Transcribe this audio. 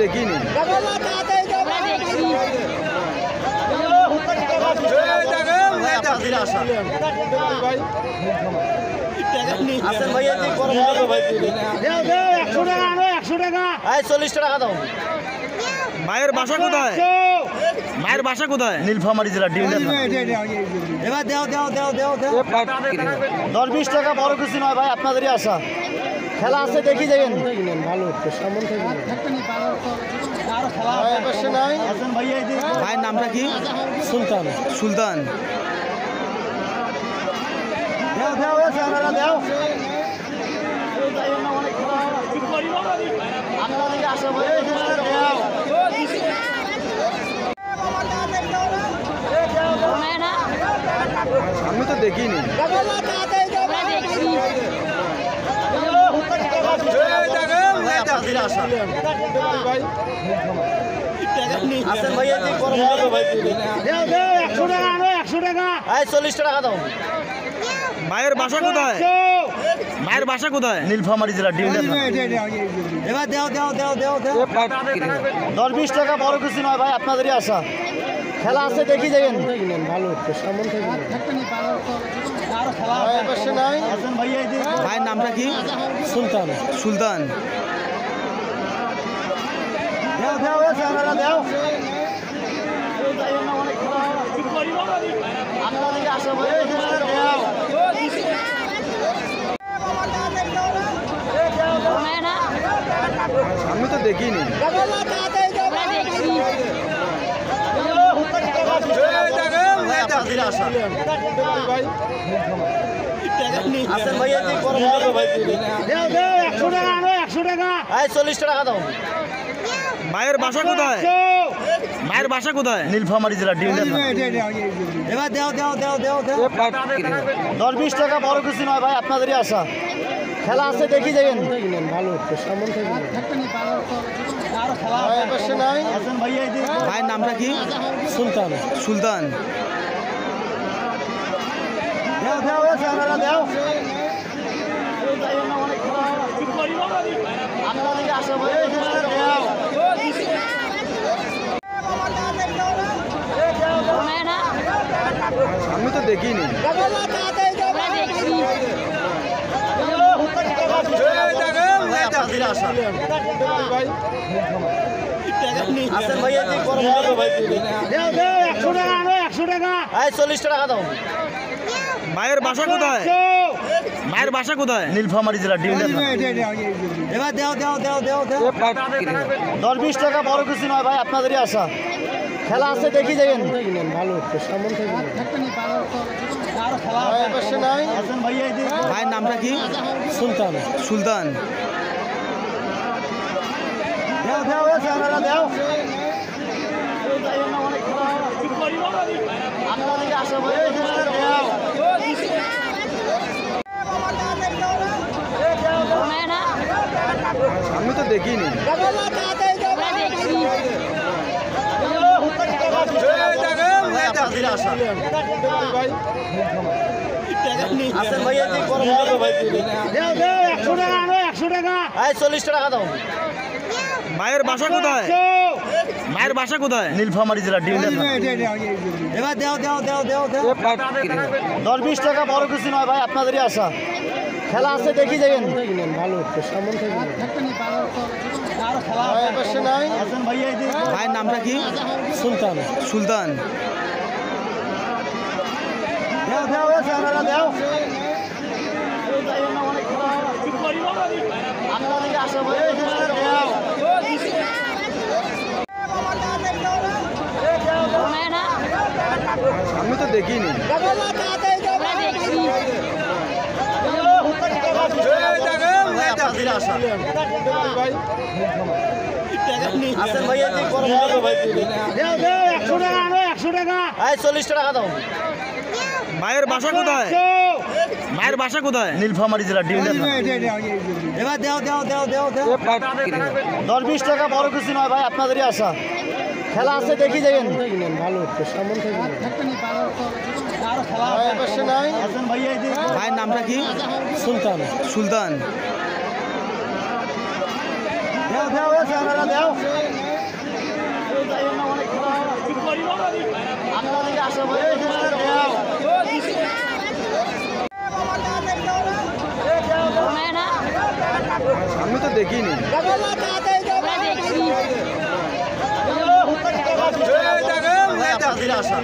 দেখিনি। মায়ের বাসা কোথায়? মায়ের বাসা কোথায়? নীলফামারী জেলা এবার দেও দেও দেও দেও দেও। 10-20 টাকা বড় কিছু নয় ভাই, আপনাদেরই আশা। খেলা আছে দেখি যাবেন। ভালো সামন থেকে ভাইয়ের নামটা কি? সুলতান। সুলতান। দেও দেও সামনে দেও। আপনাদেরই আশা ভাই, দেও। আমি তো দেখিনি। আশা আছেন ভাই, 100 টাকা। 40 টাকা দাও। মায়ের বাসা কোথায়? মায়ের বাসা কোথায়? নীলফামারী জেলা এবার দেও দেও দেও দেও দেও। 10-20 টাকা বড় কিছু নয় ভাই, আপনাদেরই আশা। খেলা আছে দেখি যাবেন। ভালো সামন থেকে ভাইয়ের নামটা কি? সুলতান। সুলতান। দেও দেও সামনে দেও। আপনাদেরই আশা ভাই, দেও। আমি তো দেখিনি। আশা আছেন ভাই, 100 টাকা। 40 টাকা দাও। মায়ের বাসা কোথায়? মায়ের বাসা কোথায়? নীলফামারী জেলা এবার দেও দেও দেও দেও দেও। 10-20 টাকা বড় কিছু নয় ভাই, আপনাদেরই আশা। খেলা আছে দেখি যাবেন। ভালো সামন থেকে ভাইয়ের নামটা কি? সুলতান। সুলতান। দেও দেও সামনে দেও। আপনাদেরই আশা ভাই, দেও। আমি তো দেখিনি। আশা আছেন ভাই, 100 টাকা। 40 টাকা দাও। মায়ের বাসা কোথায়? মায়ের বাসা কোথায়? নীলফামারী জেলা এবার দেও দেও দেও দেও দেও। 10-20 টাকা বড় কিছু নয় ভাই, আপনাদেরই আশা। খেলা আছে দেখি যাবেন। ভালো সামন থেকে ভাইয়ের নামটা কি? সুলতান। সুলতান। দেও দেও সামনে দেও। আপনাদেরই আশা ভাই, দেও। আমি তো দেখিনি। আশা আছেন ভাই, 100 টাকা। 40 টাকা দাও। মায়ের বাসা কোথায়? মায়ের বাসা কোথায়? নীলফামারী জেলা এবার দেও দেও দেও দেও দেও। 10-20 টাকা বড় কিছু নয় ভাই, আপনাদেরই আশা। খেলা আছে দেখি যাবেন। ভালো সামন থেকে ভাইয়ের নামটা কি? সুলতান। সুলতান। দেও দেও সামনে দেও। আপনাদেরই আশা ভাই, দেও। আমি তো দেখিনি। আশা আছেন ভাই, 100 টাকা। 40 টাকা দাও। মায়ের বাসা কোথায়? মায়ের বাসা কোথায়? নীলফামারী জেলা এবার দেও দেও দেও দেও দেও। 10-20 টাকা বড় কিছু নয় ভাই, আপনাদেরই আশা। খেলা আছে দেখি যাবেন। ভালো সামন থেকে ভাইয়ের নামটা কি? সুলতান। সুলতান। দেও আপনাদেরকে আশা করি আমি তো দেখিনি আপনাদের আশা